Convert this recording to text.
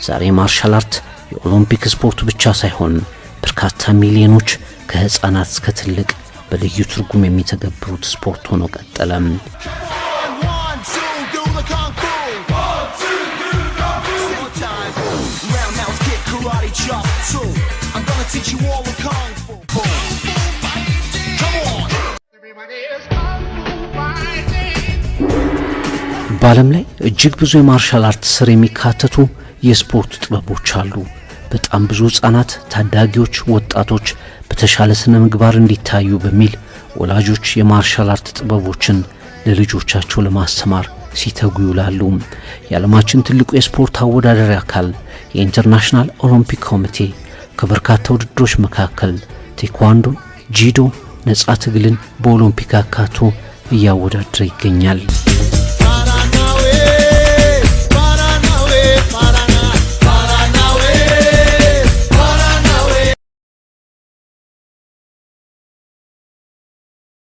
ዛሬ ማርሻል አርት የኦሎምፒክ ስፖርት ብቻ ሳይሆን በርካታ ሚሊዮኖች ከህፃናት እስከ ትልቅ በልዩ ትርጉም የሚተገብሩት ስፖርት ሆኖ ቀጠለ። በዓለም ላይ እጅግ ብዙ የማርሻል አርት ስር የሚካተቱ የስፖርት ጥበቦች አሉ። በጣም ብዙ ህፃናት፣ ታዳጊዎች፣ ወጣቶች በተሻለ ስነ ምግባር እንዲታዩ በሚል ወላጆች የማርሻል አርት ጥበቦችን ለልጆቻቸው ለማስተማር ሲተጉ ይውላሉ። የዓለማችን ትልቁ የስፖርት አወዳዳሪ አካል የኢንተርናሽናል ኦሎምፒክ ኮሚቴ ከበርካታ ውድድሮች መካከል ቴኳንዶ፣ ጂዶ፣ ነጻ ትግልን በኦሎምፒክ አካቶ እያወዳደረ ይገኛል።